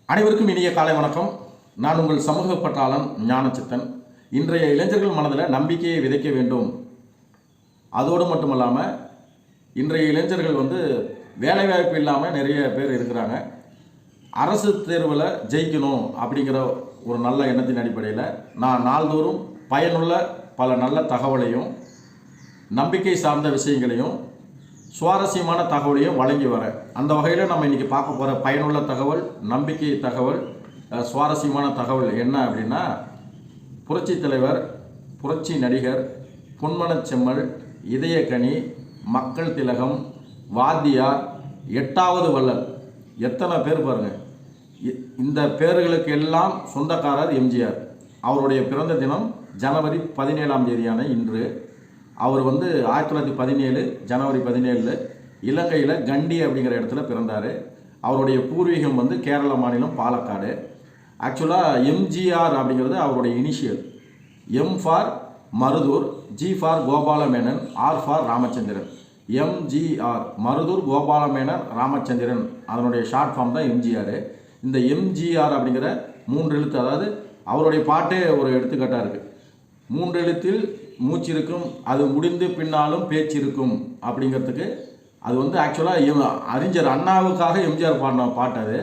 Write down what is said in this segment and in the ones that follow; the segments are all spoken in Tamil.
அனைவருக்கும் இனிய காலை வணக்கம். நான் உங்கள் சமூக பற்றாளன் ஞானச்சித்தன். இன்றைய இளைஞர்கள் மனதில் நம்பிக்கையை விதைக்க வேண்டும். அதோடு மட்டுமல்லாமல் இன்றைய இளைஞர்கள் வேலைவாய்ப்பு இல்லாமல் நிறைய பேர் இருக்கிறாங்க. அரசு தேர்வில் ஜெயிக்கணும் அப்படிங்கிற ஒரு நல்ல எண்ணத்தின் அடிப்படையில் நான் நாள்தோறும் பயனுள்ள பல நல்ல தகவலையும் நம்பிக்கை சார்ந்த விஷயங்களையும் சுவாரஸ்யமான தகவலையும் வழங்கி வரேன். அந்த வகையில் நம்ம இன்றைக்கி பார்க்க போகிற பயனுள்ள தகவல், நம்பிக்கை தகவல், சுவாரஸ்யமான தகவல் என்ன அப்படின்னா, புரட்சி தலைவர், புரட்சி நடிகர், பொன்மனச்செம்மல், இதயக்கனி, மக்கள் திலகம், வாத்தியார், 8வது வள்ளல், எத்தனை பேர் பாருங்கள். இந்த பேர்களுக்கு எல்லாம் சொந்தக்காரர் எம்ஜிஆர். அவருடைய பிறந்த தினம் ஜனவரி 17ஆம் தேதியான இன்று. அவர் 1917 ஜனவரி 17 இலங்கையில் கண்டி அப்படிங்கிற இடத்துல பிறந்தார். அவருடைய பூர்வீகம் கேரள மாநிலம் பாலக்காடு. ஆக்சுவலாக எம்ஜிஆர் அப்படிங்கிறது அவருடைய initial. M for Maruthur, G for Gopalamenon, R for Ramachandran. MGR, Maruthur Gopalamenon Ramachandran, அதனுடைய ஷார்ட் ஃபார்ம் தான் எம்ஜிஆர். இந்த எம்ஜிஆர் அப்படிங்கிற 3 எழுத்து, அதாவது அவருடைய பாட்டே ஒரு எடுத்துக்காட்டாக இருக்குது. 3 எழுத்தில் மூச்சு இருக்கும், அது முடிந்து பின்னாலும் பேச்சு இருக்கும் அப்படிங்கிறதுக்கு அது ஆக்சுவலாக அறிஞர் அண்ணாவுக்காக எம்ஜிஆர் பாடின பாட்டு. அது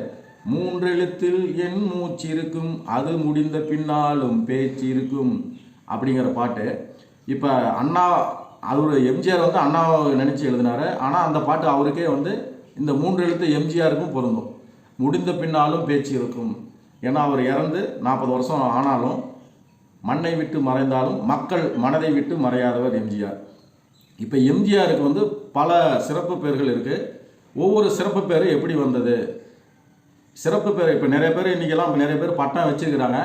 3 எழுத்தில் என் மூச்சு இருக்கும், அது முடிந்த பின்னாலும் பேச்சு இருக்கும் அப்படிங்கிற பாட்டு. இப்போ அண்ணா, அவர் எம்ஜிஆர் அண்ணாவை நினச்சி எழுதினார். ஆனால் அந்த பாட்டு அவருக்கே இந்த 3 எழுத்து எம்ஜிஆருக்கும் பொருந்தும். முடிந்த பின்னாலும் பேச்சு இருக்கும். ஏன்னா அவர் இறந்து 40 வருஷம் ஆனாலும், மண்ணை விட்டு மறைந்தாலும் மக்கள் மனதை விட்டு மறையாதவர் எம்ஜிஆர். இப்போ எம்ஜிஆருக்கு பல சிறப்பு பேர்கள் இருக்குது. ஒவ்வொரு சிறப்பு பேர் எப்படி வந்தது, சிறப்பு பேர் இப்போ நிறைய பேர் இன்றைக்கெல்லாம் நிறைய பேர் பட்டம் வச்சுருக்கிறாங்க.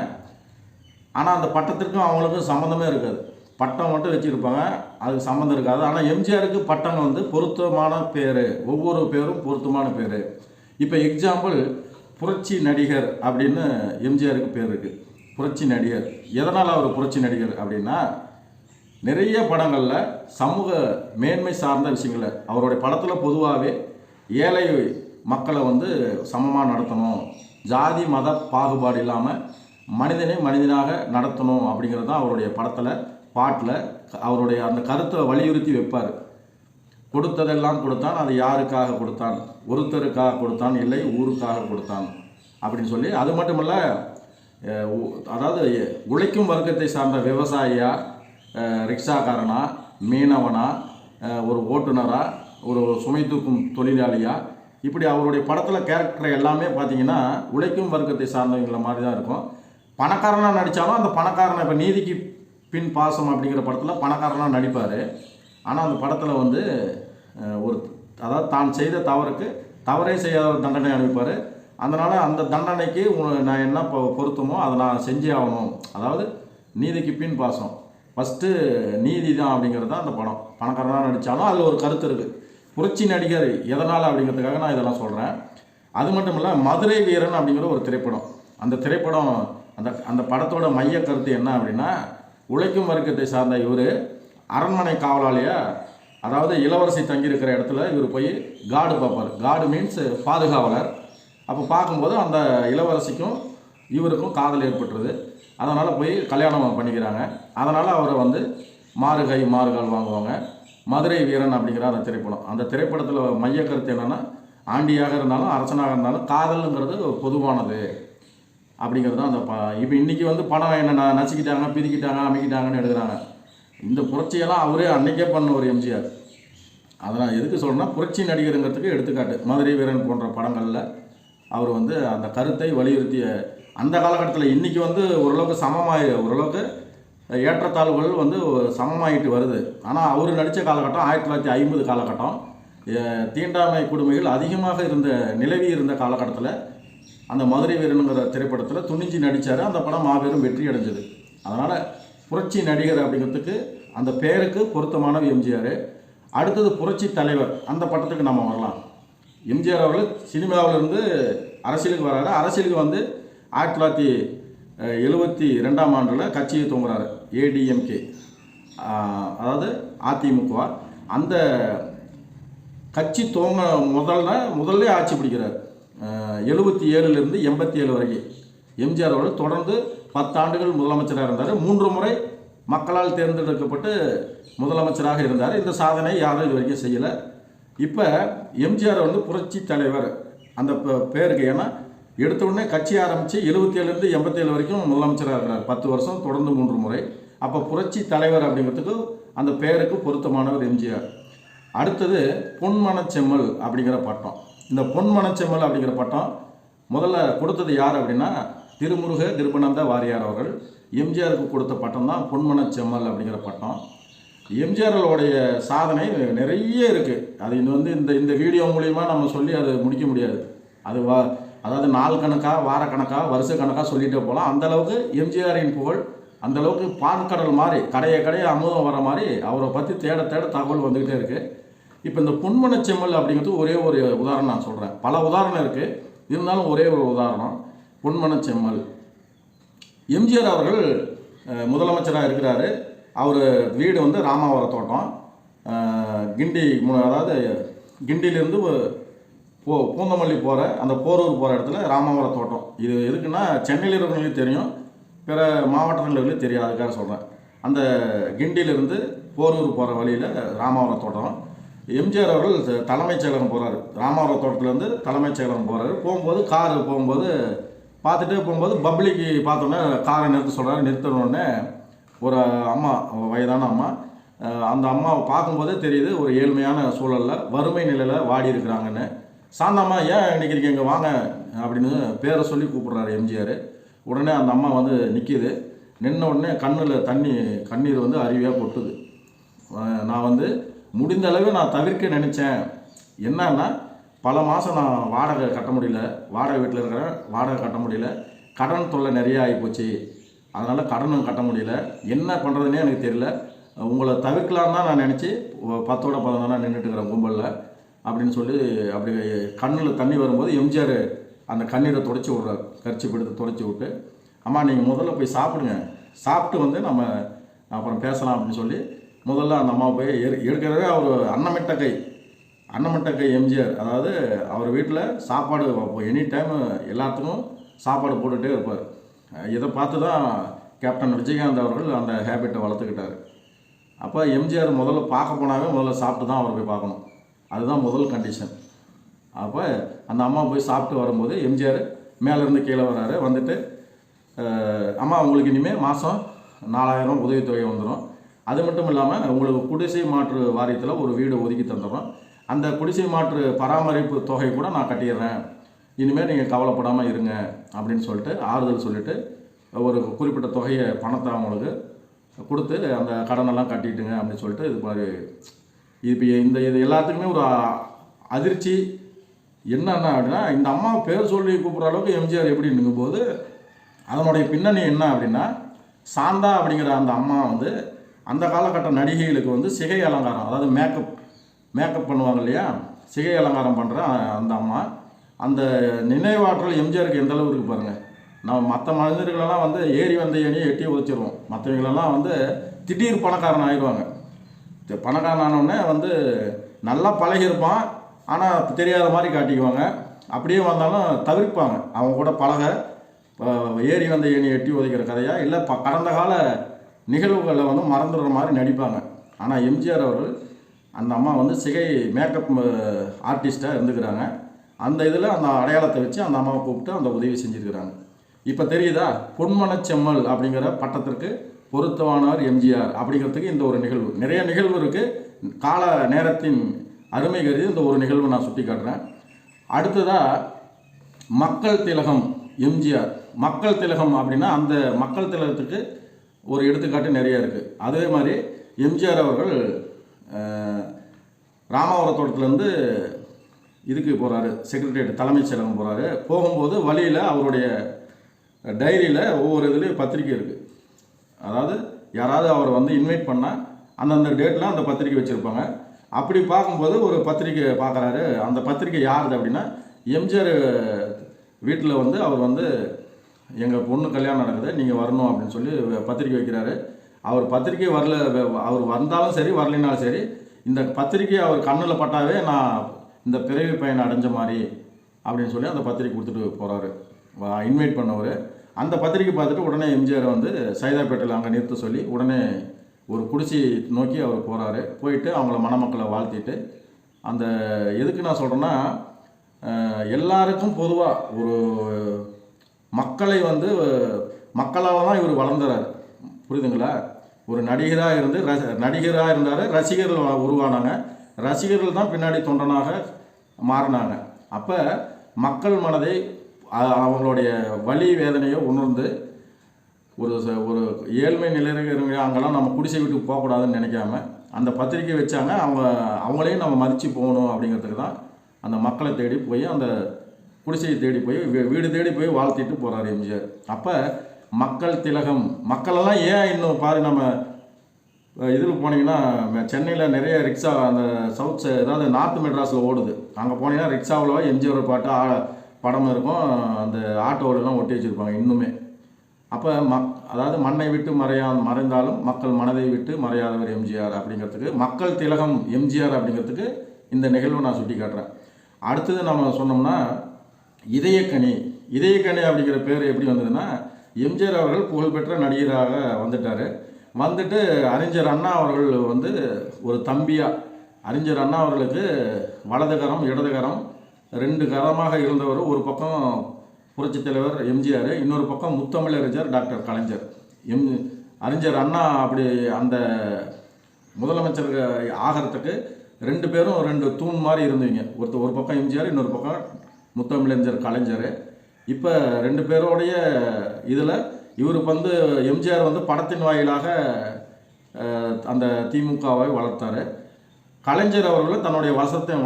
ஆனால் அந்த பட்டத்திற்கும் அவங்களுக்கும் சம்மந்தமே இருக்காது. பட்டம் மட்டும் வச்சுருப்பாங்க, அதுக்கு சம்மந்தம் இருக்காது. ஆனால் எம்ஜிஆருக்கு பட்டம் பொருத்தமான பேர், ஒவ்வொரு பேரும் பொருத்தமான பேர். இப்போ எக்ஸாம்பிள், புரட்சி நடிகர் அப்படின்னு எம்ஜிஆருக்கு பேர் இருக்குது. புரட்சி நடிகர், எதனால் அவர் புரட்சி நடிகர் அப்படின்னா, நிறைய படங்களில் சமூக மேன்மை சார்ந்த விஷயங்களை, அவருடைய படத்தில் பொதுவாகவே ஏழை மக்களை சமமாக நடத்தணும், ஜாதி மத பாகுபாடு இல்லாமல் மனிதனை மனிதனாக நடத்தணும் அப்படிங்கிறது தான் அவருடைய படத்தில், பாட்டில் அவருடைய அந்த கருத்தை வலியுறுத்தி வைப்பார். கொடுத்ததெல்லாம் கொடுத்தான், அது யாருக்காக கொடுத்தான், ஒருத்தருக்காக கொடுத்தான், இல்லை ஊருக்காக கொடுத்தான் அப்படின்னு சொல்லி. அது மட்டும் இல்லை, அதாவது உழைக்கும் வர்க்கத்தை சார்ந்த விவசாயியா, ரிக்ஷாக்காரனா, மீனவனா, ஒரு ஓட்டுநரா, ஒரு சுமை தூக்கும் தொழிலாளியா, இப்படி அவருடைய படத்தில் கேரக்டர் எல்லாமே பார்த்தீங்கன்னா உழைக்கும் வர்க்கத்தை சார்ந்தவங்கள மாதிரி தான் இருக்கும். பணக்காரனாக நடித்தாலும் அந்த பணக்காரனை, இப்போ நீதிக்கு பின் பாசம் அப்படிங்கிற படத்தில் பணக்காரனாக நடிப்பார். ஆனால் அந்த படத்தில் ஒரு, அதாவது தான் செய்த தவறுக்கு தவறே செய்யாத தண்டனை அனுப்பிப்பார். அதனால் அந்த தண்டனைக்கு நான் என்ன பொருத்தமோ அதை நான் செஞ்சே ஆகணும். அதாவது நீதிக்கு பின் பாசம், ஃபஸ்ட்டு நீதி தான் அப்படிங்கிறது தான் அந்த படம். பணக்காரனாக நடித்தாலும் அதில் ஒரு கருத்து இருக்குது. புரட்சி நடிகர் எதனால் அப்படிங்கிறதுக்காக நான் இதெல்லாம் சொல்கிறேன். அது மட்டும் இல்லை, மதுரை வீரன் அப்படிங்கிற ஒரு திரைப்படம். அந்த திரைப்படம், அந்த படத்தோட மைய கருத்து என்ன அப்படின்னா, உழைக்கும் வர்க்கத்தை சார்ந்த இவர் அரண்மனை காவலாளியாக, அதாவது இளவரசி தங்கியிருக்கிற இடத்துல இவர் போய் கார்டு பார்ப்பார். கார்டு மீன்ஸ் பாதுகாவலர். அப்போ பார்க்கும்போது அந்த இளவரசிக்கும் இவருக்கும் காதல் ஏற்பட்டுருது. அதனால் போய் கல்யாணம் பண்ணிக்கிறாங்க. அதனால் அவரை மாறுகை மாறுகால் வாங்குவாங்க. மதுரை வீரன் அப்படிங்கிற அந்த திரைப்படம். அந்த திரைப்படத்தில் மைய கருத்து என்னென்னா, ஆண்டியாக இருந்தாலும் அரசனாக இருந்தாலும் காதலுங்கிறது பொதுவானது அப்படிங்கிறது தான் அந்த இப்போ இன்றைக்கி படம் என்ன நசுக்கிட்டாங்க, பிரிக்கிட்டாங்க, அமைக்கிட்டாங்கன்னு எடுக்கிறாங்க. இந்த புரட்சியெல்லாம் அவரே அன்றைக்கே பண்ண ஒரு எம்ஜிஆர். அதனால் எதுக்கு சொல்கிறேன்னா, புரட்சி நடிகருங்கிறதுக்கு எடுத்துக்காட்டு. மதுரை வீரன் போன்ற படங்களில் அவர் அந்த கருத்தை வலியுறுத்திய அந்த காலகட்டத்தில். இன்றைக்கி ஓரளவுக்கு ஓரளவுக்கு ஏற்றத்தாழ்வுகள் சமமாயிட்டு வருது. ஆனால் அவர் நடித்த காலகட்டம் 1950 காலகட்டம். தீண்டாமை கொடுமைகள் அதிகமாக நிலவி இருந்த காலகட்டத்தில் அந்த மதுரை வீரனுங்கிற திரைப்படத்தில் துணிஞ்சு நடித்தார். அந்த படம் மாபெரும் வெற்றி அடைஞ்சது. அதனால் புரட்சி நடிகர் அப்படிங்கிறதுக்கு அந்த பேருக்கு பொருத்தமான எம்ஜிஆர். அடுத்தது புரட்சி தலைவர், அந்த பட்டத்துக்கு நம்ம வரலாம். எம்ஜிஆர் அவர்கள் சினிமாவிலிருந்து அரசியலுக்கு வராரு. அரசியலுக்கு 1972ஆம் ஆண்டில் கட்சியை துவங்குறாரு. ஏடிஎம்கே, அதாவது அதிமுக. அந்த கட்சி துவங்க முதல்ல ஆட்சி பிடிக்கிறார். 77லிருந்து 87 வரைக்கும் எம்ஜிஆர் அவர்கள் தொடர்ந்து 10 ஆண்டுகள் முதலமைச்சராக இருந்தார். 3 முறை மக்களால் தேர்ந்தெடுக்கப்பட்டு முதலமைச்சராக இருந்தார். இந்த சாதனை யாரும் இது வரைக்கும் செய்யலை. இப்போ எம்ஜிஆர் வந்து புரட்சி தலைவர் அந்த பேருக்கு, ஏன்னா எடுத்த உடனே கட்சி ஆரம்பித்து 77லிருந்து 87 வரைக்கும் முதலமைச்சராக இருக்கிறார். 10 வருஷம் தொடர்ந்து 3 முறை. அப்போ புரட்சி தலைவர் அப்படிங்கிறதுக்கு அந்த பேருக்கு பொருத்தமானவர் எம்ஜிஆர். அடுத்தது பொன்மனச்செம்மல் அப்படிங்கிற பட்டம். இந்த பொன்மனச்செம்மல் அப்படிங்கிற பட்டம் முதல்ல கொடுத்தது யார் அப்படின்னா திருமுருக கிருபனந்த வாரியார் அவர்கள். எம்ஜிஆருக்கு கொடுத்த பட்டம் தான் பொன்மனச்செம்மல் அப்படிங்கிற பட்டம். எம்ஜிஆர்களுடைய சாதனை நிறைய இருக்குது. அது வந்து இந்த வீடியோ மூலிமா நம்ம சொல்லி அது முடிக்க முடியாது. அது அதாவது நாள் கணக்காக, வாரக்கணக்காக, வருஷ கணக்காக சொல்லிகிட்டே போகலாம். அந்தளவுக்கு எம்ஜிஆரின் புகழ், அந்தளவுக்கு பான்கடல் மாதிரி கடைய அமுதம் வர மாதிரி அவரை பற்றி தேட தகவல் வந்துக்கிட்டே இருக்குது. இப்போ இந்த பொன்மனச்செம்மல் அப்படிங்கிறது ஒரே ஒரு உதாரணம் நான் சொல்கிறேன். பல உதாரணம் இருக்குது, இருந்தாலும் ஒரே ஒரு உதாரணம் பொன்மனச்செம்மல். எம்ஜிஆர் அவர்கள் முதலமைச்சராக இருக்கிறாரு. அவர் வீடு வந்து ராமாவரம் தோட்டம், கிண்டி, அதாவது கிண்டியிலேருந்து பூந்தமல்லி போகிற அந்த போரூர் போகிற இடத்துல ராமாவரம் தோட்டம். இது எதுக்குன்னா சென்னையில் இருக்கிறவங்களுக்கு தெரியும், பிற மாவட்டங்களுக்கு தெரியாது, அதுக்காக சொல்கிறேன். அந்த கிண்டியிலேருந்து போரூர் போகிற வழியில் ராமாவரம் தோட்டம். எம்ஜிஆர் அவர்கள் தலைமைச் செயலகம் போகிறாரு. ராமாவரம் தோட்டத்துலேருந்து தலைமைச் செயலகம் போகிறாரு. போகும்போது காரு போகும்போது பார்த்துட்டே போகும்போது பப்ளிக்கு பார்த்தோன்னே காரை நிறுத்த சொல்கிறாரு. நிறுத்தினோடனே ஒரு அம்மா, வயதான அம்மா, அந்த அம்மாவை பார்க்கும்போதே தெரியுது ஒரு ஏழ்மையான சூழலில், வறுமை நிலையில் வாடி இருக்கிறாங்கன்னு. சாந்தாம்மா ஏன் நிற்கிறீங்க, இங்கே வாங்க அப்படின்னு பேரை சொல்லி கூப்பிட்றாரு எம்ஜிஆர். உடனே அந்த அம்மா வந்து நிற்கிது. நின்ன உடனே கண்ணீர் வந்து அருவியாக கொட்டுது. நான் வந்து முடிந்த அளவு நான் தவிர்க்க நினச்சேன். என்னன்னா பல மாதம் நான் வாடகை கட்ட முடியல, வாடகை வீட்டில் இருக்கிறேன், வாடகை கட்ட முடியல, கடன் தொல்லை நிறைய ஆகிப்போச்சு, அதனால் கடனும் கட்ட முடியல, என்ன பண்ணுறதுனே எனக்கு தெரியல, உங்களை தவிர்க்கலான்னு தான் நான் நினச்சி 10ஓட 11 நின்றுட்டு இருக்கிறேன் கும்பலில் அப்படின்னு சொல்லி அப்படி கண்ணில் தண்ணி வரும்போது எம்ஜிஆர் அந்த கண்ணீரை துடைச்சி விட்றாரு. கர்ச்சீப் எடுத்து துடைச்சி விட்டு, அம்மா நீங்கள் முதல்ல போய் சாப்பிடுங்க, சாப்பிட்டு வந்து நம்ம அப்புறம் பேசலாம் அப்படின்னு சொல்லி முதல்ல அந்த அம்மா போய் எடுக்கிறதே அவர் அன்னமிட்ட கை எம்ஜிஆர். அதாவது அவர் வீட்டில் சாப்பாடு எனி டைம் எல்லாத்துக்கும் சாப்பாடு போட்டுகிட்டே இருப்பார். இதை பார்த்து தான் கேப்டன் விஜயகாந்த் அவர்கள் அந்த ஹேபிட்டை வளர்த்துக்கிட்டார். அப்போ எம்ஜிஆர் முதல்ல பார்க்க போனாவே முதல்ல சாப்பிட்டு தான் அவர் போய் பார்க்கணும், அதுதான் முதல் கண்டிஷன். அப்போ அந்த அம்மா போய் சாப்பிட்டு வரும்போது எம்ஜிஆர் மேலேருந்து கீழே வர்றாரு. வந்துட்டு, அம்மா உங்களுக்கு இனிமேல் மாதம் 4000 உதவித்தொகை வந்துடும், அது மட்டும் இல்லாமல் உங்களுக்கு குடிசை மாற்று வாரியத்தில் ஒரு வீடு ஒதுக்கி தந்துடுறோம், அந்த குடிசை மாற்று பராமரிப்பு தொகை கூட நான் கட்டிடுறேன், இனிமேல் நீங்கள் கவலைப்படாமல் இருங்க அப்படின்னு சொல்லிட்டு ஆறுதல் சொல்லிவிட்டு ஒரு குறிப்பிட்ட தொகையை பணத்தை அவங்களுக்கு கொடுத்து அந்த கடனெல்லாம் கட்டிட்டுங்க அப்படின்னு சொல்லிட்டு இது மாதிரி இப்போ இது எல்லாத்துக்குமே ஒரு அதிர்ச்சி. என்னென்ன அப்படின்னா, இந்த அம்மா பேர் சொல்லி கூப்பிட்ற அளவுக்கு எம்ஜிஆர் எப்படி இருக்கும்போது அதனுடைய பின்னணி என்ன அப்படின்னா, சாந்தா அப்படிங்கிற அந்த அம்மா வந்து அந்த காலகட்ட நடிகைகளுக்கு வந்து சிகை அலங்காரம், அதாவது மேக்கப் பண்ணுவாங்க இல்லையா, சிகை அலங்காரம் பண்ணுற அந்த அம்மா. அந்த நினைவாற்றல் எம்ஜிஆருக்கு எந்த அளவு இருக்குது பாருங்கள். நம்ம மற்ற மனிதர்களெல்லாம் வந்து ஏறி வந்த ஏணியை எட்டி உதச்சிடுவோம், மற்றவங்களெல்லாம் வந்து திடீர் பணக்காரன் ஆயிடுவாங்க. பணக்காரன் ஆனவுடனே வந்து நல்லா பழகியிருப்பான், ஆனால் தெரியாத மாதிரி காட்டிக்குவாங்க. அப்படியே வந்தாலும் தவிர்ப்பாங்க, அவங்க கூட பழக. ஏறி வந்த ஏணியை எட்டி உதைக்கிற கதையா இல்லை கடந்த கால நிகழ்வுகளை வந்து மறந்துடுற மாதிரி நடிப்பாங்க. ஆனால் எம்ஜிஆர் அவர்கள் அந்த அம்மா வந்து சிகை மேக்கப் ஆர்டிஸ்ட்டாக இருந்துக்கிறாங்க. அந்த இதில் அந்த அடையாளத்தை வச்சு அந்த அம்மாவை கூப்பிட்டு அந்த உதவி செஞ்சுருக்கிறாங்க. இப்போ தெரியுதா, பொன்மனச்செம்மல் அப்படிங்கிற பட்டத்திற்கு பொருத்தமானவர் எம்ஜிஆர் அப்படிங்கிறதுக்கு இந்த ஒரு நிகழ்வு. நிறைய நிகழ்வு இருக்குது, கால நேரத்தின் அருமை கருதி இந்த ஒரு நிகழ்வு நான் சுட்டி காட்டுறேன். அடுத்ததாக மக்கள் திலகம் எம்ஜிஆர். மக்கள் திலகம் அப்படின்னா அந்த மக்கள் திலகத்துக்கு ஒரு எடுத்துக்காட்டு நிறைய இருக்குது. அதே மாதிரி எம்ஜிஆர் அவர்கள் ராமாவரம் தோட்டத்துலேருந்து இதுக்கு போகிறாரு, செக்ரட்டரியேட் தலைமைச் செயலகம் போகிறாரு. போகும்போது வழியில் அவருடைய டைரியில் ஒவ்வொரு இதுலேயும் பத்திரிக்கை இருக்குது. அதாவது யாராவது அவரை வந்து இன்வைட் பண்ணால் அந்தந்த டேட்டில் அந்த பத்திரிக்கை வச்சுருப்பாங்க. அப்படி பார்க்கும்போது ஒரு பத்திரிக்கை பார்க்குறாரு. அந்த பத்திரிக்கை யாருது அப்படின்னா, எம்ஜிஆர் வீட்டில் வந்து அவர் வந்து எங்கள் பொண்ணு கல்யாணம் நடக்குது, நீங்கள் வரணும் அப்படின்னு சொல்லி பத்திரிக்கை வைக்கிறாரு. அவர் பத்திரிக்கை வரல, அவர் வந்தாலும் சரி வரலைனாலும் சரி, இந்த பத்திரிக்கை அவர் கண்ணில் பட்டாவே நான் இந்த பிறவி பயன் அடைஞ்ச மாதிரி அப்படின்னு சொல்லி அந்த பத்திரிக்கை கொடுத்துட்டு போகிறாரு, இன்வைட் பண்ணவர். அந்த பத்திரிக்கை பார்த்துட்டு உடனே எம்ஜிஆர் வந்து சைதாப்பேட்டையில் அங்கே நிறுத்த சொல்லி உடனே ஒரு குடிசை நோக்கி அவர் போகிறாரு. போயிட்டு அவங்கள மணமக்களை வாழ்த்திட்டு, அந்த எதுக்கு நான் சொல்கிறேன்னா, எல்லாருக்கும் பொதுவாக ஒரு மக்களை வந்து மக்களால் தான் இவர் வளர்ந்துறாரு, புரியுதுங்களா? ஒரு நடிகராக இருந்து நடிகராக இருந்தார், ரசிகர்கள் உருவானாங்க, ரசிகர்கள் தான் பின்னாடி தொண்டனாக மாறினாங்க. அப்போ மக்கள் மனதை அவங்களுடைய வலி வேதனையை உணர்ந்து ஒரு ஏழ்மை நிலையிறவங்க அங்கெல்லாம் நம்ம குடிசை விட்டு போகக்கூடாதுன்னு நினைக்காம அந்த பத்திரிக்கை வச்சாங்க. அவங்களையும் நம்ம மதித்து போகணும் அப்படிங்கிறதுக்கு தான் அந்த மக்களை தேடி போய் அந்த குடிசையை தேடி போய் வீடு தேடி போய் வாழ்த்திட்டு போகிறார் எம்ஜிஆர். அப்போ மக்கள் திலகம், மக்களெல்லாம் ஏன் இன்னும் பாரு, நம்ம இதில் போனீங்கன்னா சென்னையில் நிறைய ரிக்ஷா அந்த சவுத் ஏதாவது நார்த் மெட்ராஸில் ஓடுது, அங்கே போனீங்கன்னா ரிக்ஷாவில் எம்ஜிஆர் பாட்டு படம் இருக்கும், அந்த ஆட்டோவிலலாம் ஒட்டி வச்சுருப்பாங்க இன்னுமே. அப்போ அதாவது மண்ணை விட்டு மறைந்தாலும் மக்கள் மனதை விட்டு மறையாதவர் எம்ஜிஆர் அப்படிங்கிறதுக்கு, மக்கள் திலகம் எம்ஜிஆர் அப்படிங்கிறதுக்கு இந்த நிகழ்வை நான் சுட்டி காட்டுறேன். அடுத்தது நம்ம சொன்னோம்னா இதயக்கனி. இதயக்கனி அப்படிங்கிற பேர் எப்படி வந்ததுன்னா, எம்ஜிஆர் அவர்கள் புகழ்பெற்ற நடிகராக வந்துட்டார். வந்துட்டு அறிஞர் அண்ணா அவர்கள் வந்து ஒரு தம்பியாக, அறிஞர் அண்ணா அவர்களுக்கு வலதுகரம் இடதுகரம் 2 கரமாக இருந்தவர். ஒரு பக்கம் புரட்சித் தலைவர் எம்ஜிஆர், இன்னொரு பக்கம் முத்தமிழறிஞர் டாக்டர் கலைஞர். அறிஞர் அண்ணா அப்படி அந்த முதலமைச்சர் ஆகிறதுக்கு 2 பேரும் 2 தூண் மாதிரி இருந்தீங்க. ஒரு பக்கம் எம்ஜிஆர், இன்னொரு பக்கம் முத்தமிழறிஞர் கலைஞர். இப்போ 2 பேரோடைய இதில் இவருக்கு வந்து எம்ஜிஆர் வந்து படத்தின் வாயிலாக அந்த திமுகவை வளர்த்தார். கலைஞர் அவர்கள் தன்னுடைய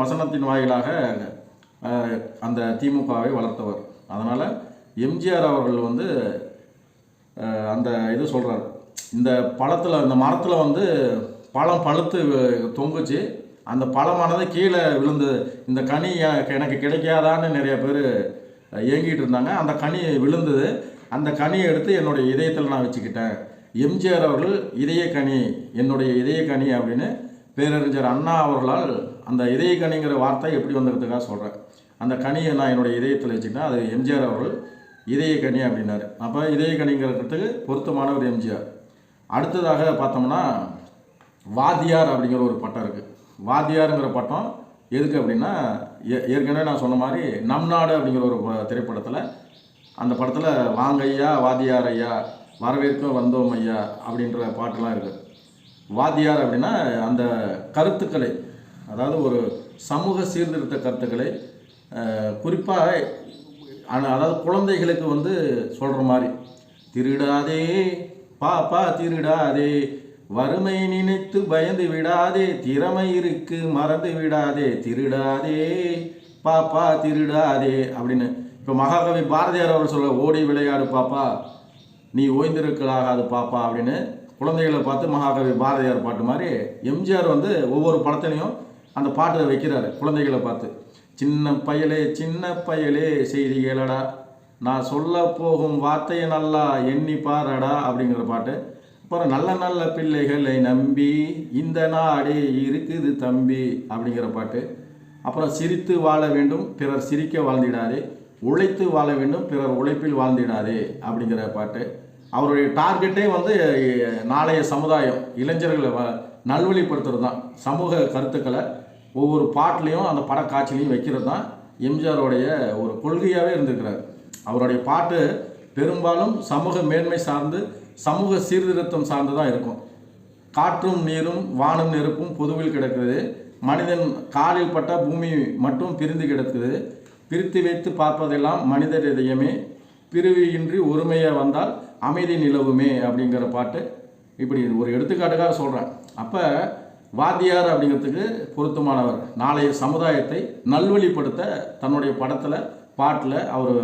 வசனத்தின் வாயிலாக அந்த திமுகவை வளர்த்தவர். அதனால் எம்ஜிஆர் அவர்கள் வந்து அந்த இது சொல்கிறார், இந்த பழத்தில் இந்த மரத்தில் வந்து பழம் பழுத்து தொங்குச்சு, அந்த பழமானது கீழே விழுந்து இந்த கனி எனக்கு கிடைக்காதான்னு நிறைய பேர் ஏங்கிட்டு இருந்தாங்க. அந்த கனி விழுந்தது, அந்த கனியை எடுத்து என்னுடைய இதயத்தில் நான் வச்சுக்கிட்டேன். எம்ஜிஆர் அவர்கள் இதயக்கனி, என்னுடைய இதயக்கனி அப்படின்னு பேரறிஞர் அண்ணா அவர்களால் அந்த இதயக்கனிங்கிற வார்த்தை எப்படி வந்ததுக்காக சொல்கிறேன். அந்த கனியை நான் என்னுடைய இதயத்தில் வச்சுக்கிட்டேன், அது எம்ஜிஆர் அவர்கள் இதயக்கனி அப்படின்னாரு. அப்போ இதயக்கனிங்கிறதுக்கு பொருத்தமானவர் எம்ஜிஆர். அடுத்ததாக பார்த்தோம்னா வாத்தியார் அப்படிங்கிற ஒரு பட்டம் இருக்குது. வாத்தியாருங்கிற பட்டம் எதுக்கு அப்படின்னா, ஏற்கனவே நான் சொன்ன மாதிரி நம் நாடு அப்படிங்கிற ஒரு திரைப்படத்தில், அந்த படத்தில் வாங்கையா வாத்தியார் ஐயா வரவேற்க வந்தோம் ஐயா அப்படின்ற பாட்டுலாம் இருக்குது. வாத்தியார் அப்படின்னா அந்த கருத்துக்களை, அதாவது ஒரு சமூக சீர்திருத்த கருத்துக்களை குறிப்பாக அதாவது குழந்தைகளுக்கு வந்து சொல்கிற மாதிரி, திருடாதே பாப்பா திருடாதே, வறுமை நினைத்து பயந்து விடாதே, திறமை இருக்கு மறந்து விடாதே, திருடாதே பாப்பா திருடாதே அப்படின்னு. இப்போ மகாகவி பாரதியார் அவர் சொல்ல, ஓடி விளையாடு பாப்பா நீ ஓய்ந்திருக்கலாகாது பாப்பா அப்படின்னு குழந்தைகளை பார்த்து மகாகவி பாரதியார் பாட்டு மாதிரி எம்ஜிஆர் வந்து ஒவ்வொரு படத்துலையும் அந்த பாட்டை வைக்கிறாரு குழந்தைகளை பார்த்து. சின்ன பயலே செய்தி கேளடா, நான் சொல்ல போகும் வார்த்தையை நல்லா எண்ணி பாரடா அப்படிங்கிற பாட்டு. அப்புறம் நல்ல நல்ல பிள்ளைகளை நம்பி இந்த நாடே இருக்குது தம்பி அப்படிங்கிற பாட்டு. அப்புறம் சிரித்து வாழ வேண்டும் பிறர் சிரிக்க வாழ்ந்திடாதே, உழைத்து வாழ வேண்டும் பிறர் உழைப்பில் வாழ்ந்திடாதே அப்படிங்கிற பாட்டு. அவருடைய டார்கெட்டே வந்து நாளைய சமுதாயம் இளைஞர்களை நல்வழிப்படுத்துறது தான். சமூக கருத்துக்களை ஒவ்வொரு பாட்டிலையும் அந்த படக்காட்சிலையும் வைக்கிறது தான் எம்ஜிஆருடைய ஒரு கொள்கையாகவே இருந்திருக்கிறார். அவருடைய பாட்டு பெரும்பாலும் சமூக மேன்மை சார்ந்து சமூக சீர்திருத்தம் சார்ந்து தான் இருக்கும். காற்றும் நீரும் வானும் நெருப்பும் பொதுவில் கிடக்குது, மனிதன் காலில் பட்ட பூமி மட்டும் பிரிந்து கிடக்குது, பிரித்து வைத்து பார்ப்பதெல்லாம் மனிதர் இதயமே, பிரிவியின்றி ஒருமையாக வந்தால் அமைதி நிலவுமே அப்படிங்கிற பாட்டு. இப்படி ஒரு எடுத்துக்காட்டுக்காக சொல்கிறேன். அப்போ வாத்தியார் அப்படிங்கிறதுக்கு பொருத்தமானவர். நாளைய சமுதாயத்தை நல்வழிப்படுத்த தன்னுடைய படத்தில் பாட்டில் அவர்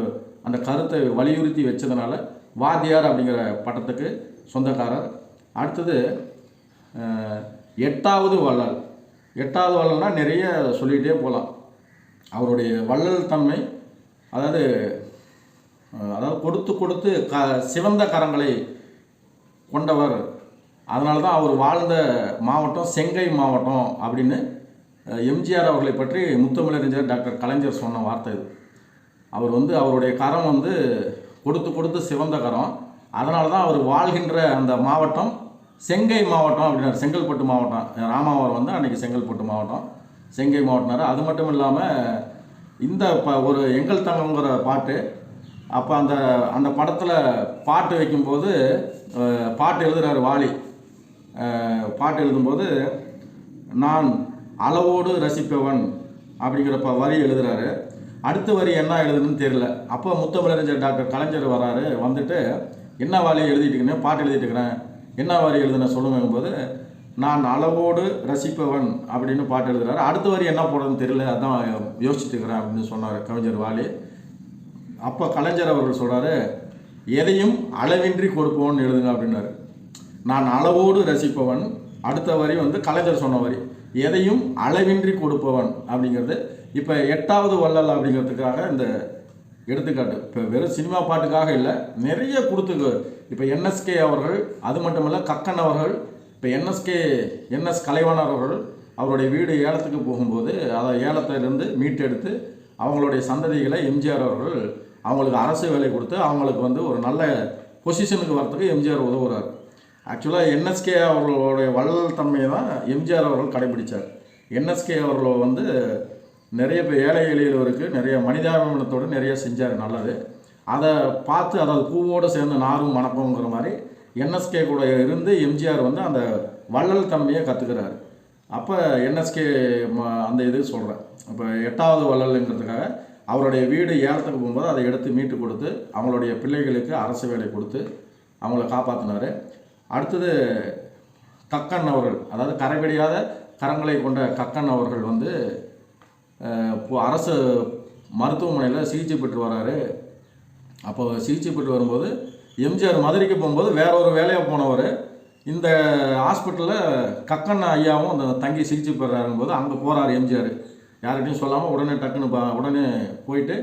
அந்த கருத்தை வலியுறுத்தி வச்சதுனால வாத்தியார் அப்படிங்கிற பட்டத்துக்கு சொந்தக்காரர். அடுத்தது 8வது வள்ளல். 8வது வள்ளல்னால் நிறைய சொல்லிகிட்டே போகலாம். அவருடைய வள்ளல் தன்மை, அதாவது கொடுத்து கொடுத்து சிவந்த கரங்களை கொண்டவர். அதனால தான் அவர் வாழ்ந்த மாவட்டம் செங்கை மாவட்டம் அப்படின்னு எம்ஜிஆர் அவர்களை பற்றி முத்தமிழறிஞர் டாக்டர் கலைஞர் சொன்ன வார்த்தை இது. அவர் வந்து அவருடைய கரம் வந்து கொடுத்து கொடுத்து சிவந்த கரம். அதனால தான் அவர் வாழ்கின்ற அந்த மாவட்டம் செங்கை மாவட்டம் அப்படின்னாரு. செங்கல்பட்டு மாவட்டம், ராமாவரம் வந்து அன்றைக்கி செங்கல்பட்டு மாவட்டம், செங்கை மாவட்டம்னாரு. அது மட்டும் இல்லாமல் இந்த ஒரு எங்கள் தங்கங்கிற பாட்டு அப்போ அந்த அந்த படத்தில் பாட்டு வைக்கும்போது பாட்டு எழுதுகிறார் வாலி. பாட்டு எழுதும்போது நான் அளவோடு ரசிப்பவன் அப்படிங்கிற வரி எழுதுகிறாரு. அடுத்த வரி என்ன எழுதுன்னு தெரியல. அப்போ முத்தமிழறிஞர் டாக்டர் கலைஞர் வராரு. வந்துட்டு என்ன வாலி எழுதிட்டுருக்கேன், பாட்டு எழுதிட்டு இருக்கிறேன், என்ன வரி எழுதுன சொல்லுங்கும்போது நான் அளவோடு ரசிப்பவன் அப்படின்னு பாட்டு எழுதுகிறாரு. அடுத்த வரி என்ன போடுறதுன்னு தெரியல, அதான் யோசிச்சுட்டு இருக்கிறேன் அப்படின்னு சொன்னார் கவிஞர் வாலி. அப்போ கலைஞர் அவர்கள் சொல்கிறாரு, எதையும் அளவின்றி கொடுப்பவன் எழுதுங்க அப்படின்னாரு. நான் அளவோடு ரசிப்பவன், அடுத்த வரி வந்து கலைஞர் சொன்ன வரி, எதையும் அளவின்றி கொடுப்பவன் அப்படிங்கிறது. இப்போ 8வது வள்ளல் அப்படிங்கிறதுக்காக இந்த எடுத்துக்காட்டு. இப்போ வெறும் சினிமா பாட்டுக்காக இல்லை, நிறைய கொடுத்து இப்போ என்எஸ்கே அவர்கள், அது மட்டும் இல்லை கக்கன் அவர்கள், இப்போ என்எஸ் கலைவாணர் அவர்கள் அவருடைய வீடு ஏலத்துக்கு போகும்போது அதை ஏலத்திலிருந்து மீட்டெடுத்து அவங்களுடைய சந்ததிகளை எம்ஜிஆர் அவர்கள் அவங்களுக்கு அரசு வேலை கொடுத்து அவங்களுக்கு வந்து ஒரு நல்ல பொசிஷனுக்கு வரத்துக்கு எம்ஜிஆர் உதவுறார். ஆக்சுவலாக என்எஸ்கே அவர்களுடைய வள்ளல் தன்மையை தான் எம்ஜிஆர் அவர்கள் கடைபிடித்தார். என்எஸ்கே அவர்கள் வந்து நிறைய பேர் ஏழை எளியவருக்கு நிறைய மனிதாபிமானத்தோடு நிறைய செஞ்சார் நல்லது. அதை பார்த்து அதாவது பூவோடு சேர்ந்து நாரும் மணப்போங்கிற மாதிரி என்எஸ்கே கூட இருந்து எம்ஜிஆர் வந்து அந்த வள்ளல் தன்மையை கற்றுக்கிறார். அப்போ என்எஸ்கே அந்த இது சொல்கிறேன். இப்போ 8வது வள்ளல்ங்கிறதுக்காக அவருடைய வீடு ஏலத்துக்கு போகும்போது அதை எடுத்து மீட்டு கொடுத்து அவங்களுடைய பிள்ளைகளுக்கு அரசு வேலை கொடுத்து அவங்கள காப்பாற்றினார். அடுத்தது கக்கன் அவர்கள், அதாவது கரைபிடியாத கரங்களை கொண்ட கக்கன் அவர்கள் வந்து அரசு மருத்துவமனையில் சிகிச்சை பெற்று வராரு. அப்போ சிகிச்சை பெற்று வரும்போது எம்ஜிஆர் மதுரைக்கு போகும்போது வேற ஒரு வேலையாக போனவர் இந்த ஹாஸ்பிட்டலில் கக்கன் ஐயாவும் அந்த தங்கி சிகிச்சை பெறாருங்கும்போது அங்கே போகிறார் எம்ஜிஆர். யார்கிட்டையும் சொல்லாமல் உடனே டக்குன்னு உடனே போயிட்டு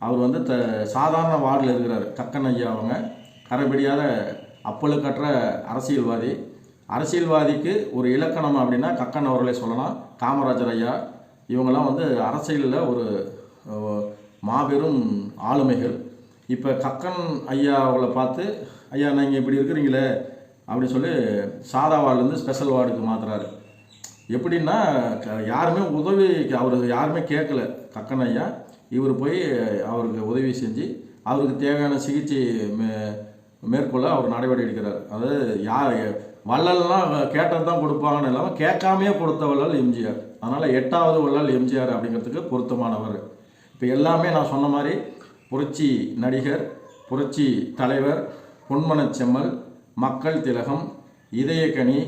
அவர் வந்து சாதாரண வார்டில் இருக்கிறார். கக்கன் ஐயா அவங்க கரைபிடியாத அப்பழுக்கற்ற அரசியல்வாதி. அரசியல்வாதிக்கு ஒரு இலக்கணம் அப்படின்னா கக்கன் அவர்களே சொல்லலாம். காமராஜர் ஐயா இவங்கெல்லாம் வந்து அரசியலில் ஒரு மாபெரும் ஆளுமைகள். இப்போ கக்கன் ஐயா அவங்கள பார்த்து, ஐயா நீங்கள் இப்படி இருக்கிறீங்களே அப்படின்னு சொல்லி சாதா வார்டுலேருந்து ஸ்பெஷல் வார்டுக்கு மாற்றுறாரு. எப்படின்னா யாருமே உதவி அவருக்கு யாருமே கேட்கல கக்கன் ஐயா. இவர் போய் அவருக்கு உதவி செஞ்சு அவருக்கு தேவையான சிகிச்சை மேற்கொள்ள அவர் நடவடிக்கை எடுக்கிறார். அதாவது யார் வள்ளல்லாம் கேட்டது தான் கொடுப்பாங்கன்னு இல்லாமல் கேட்காமையே கொடுத்த வள்ளல் எம்ஜிஆர். அதனால் 8வது வள்ளல் எம்ஜிஆர் அப்படிங்கிறதுக்கு பொருத்தமானவர். இப்போ எல்லாமே நான் சொன்ன மாதிரி புரட்சி நடிகர், புரட்சி தலைவர், பொன்மனச் செம்மல், மக்கள் திலகம், இதயக்கனி,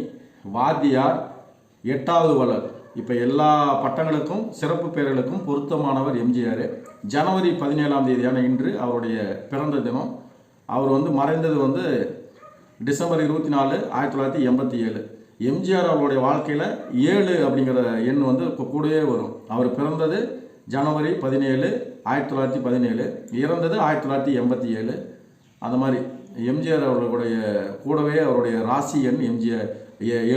வாத்தியார், 8வது வள்ளல், இப்போ எல்லா பட்டங்களுக்கும் சிறப்பு பெயர்களுக்கும் பொருத்தமானவர் எம்ஜிஆர். ஜனவரி 17ஆம் தேதியான இன்று அவருடைய பிறந்த தினம். அவர் வந்து மறைந்தது வந்து டிசம்பர் 24, 1987. எம்ஜிஆர் அவருடைய வாழ்க்கையில் 7 அப்படிங்கிற எண் வந்து கூடவே வரும். அவர் பிறந்தது ஜனவரி 17, 1917, இறந்தது 1987. அந்த மாதிரி எம்ஜிஆர் அவர்களுடைய கூடவே அவருடைய ராசி எண் எம்ஜிஆர்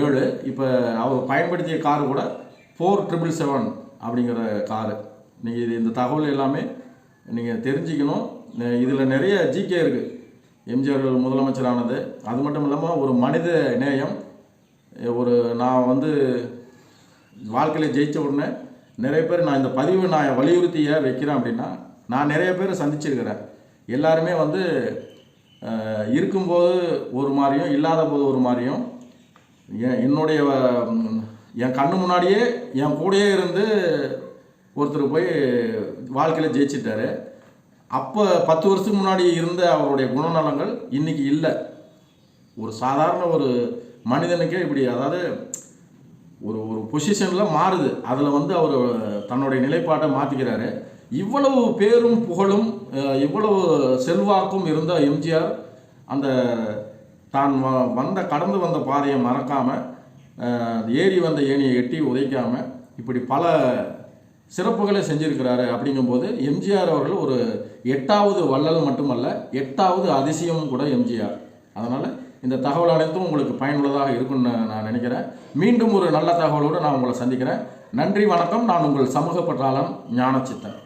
7. இப்போ அவர் பயன்படுத்திய காரு கூட 4777 அப்படிங்கிற காரு. நீங்கள் இந்த தகவல் எல்லாமே நீங்கள் தெரிஞ்சுக்கணும். இதில் நிறைய ஜிகே இருக்குது. எம்ஜிஆர் முதலமைச்சரானது அது மட்டும் இல்லாமல் ஒரு மனித நேயம். நான் வந்து வாழ்க்கையில் ஜெயித்த உடனே நிறைய பேர் நான் இந்த பதிவு நான் வலியுறுத்தி வைக்கிறேன் அப்படின்னா நான் நிறைய பேர் சந்திச்சிருக்கிறேன். எல்லாருமே வந்து இருக்கும்போது ஒரு மாதிரியும் இல்லாத போது ஒரு மாதிரியும் என்னுடைய என் கண்ணு முன்னாடியே என் கூடயே இருந்து ஒருத்தர் போய் வாழ்க்கையில் ஜெயிச்சிட்டாரு. அப்போ 10 வருஷத்துக்கு முன்னாடி இருந்த அவருடைய குணநலங்கள் இன்றைக்கி இல்லை. ஒரு சாதாரண ஒரு மனிதனுக்கே இப்படி, அதாவது ஒரு ஒரு பொசிஷனில் மாறுது. அதில் வந்து அவர் தன்னுடைய நிலைப்பாட்டை மாற்றிக்கிறாரு. இவ்வளவு பேரும் புகழும் இவ்வளவு செல்வாக்கும் இருந்த எம்ஜிஆர் அந்த தான் கடந்து வந்த பாதையை மறக்காமல், ஏறி வந்த ஏணியை எட்டி உதைக்காமல் இப்படி பல சிறப்புகளை செஞ்சிருக்கிறாரு. அப்படிங்கும்போது எம்ஜிஆர் அவர்கள் ஒரு 8வது வள்ளல் மட்டுமல்ல, 8வது அதிசயமும் கூட எம்ஜிஆர். அதனால் இந்த தகவல் அனைத்தும் உங்களுக்கு பயனுள்ளதாக இருக்கும்னு நான் நினைக்கிறேன். மீண்டும் ஒரு நல்ல தகவலோடு நான் உங்களை சந்திக்கிறேன். நன்றி, வணக்கம். நான் உங்கள் சமூக பற்றாளன் ஞானச்சித்தன்.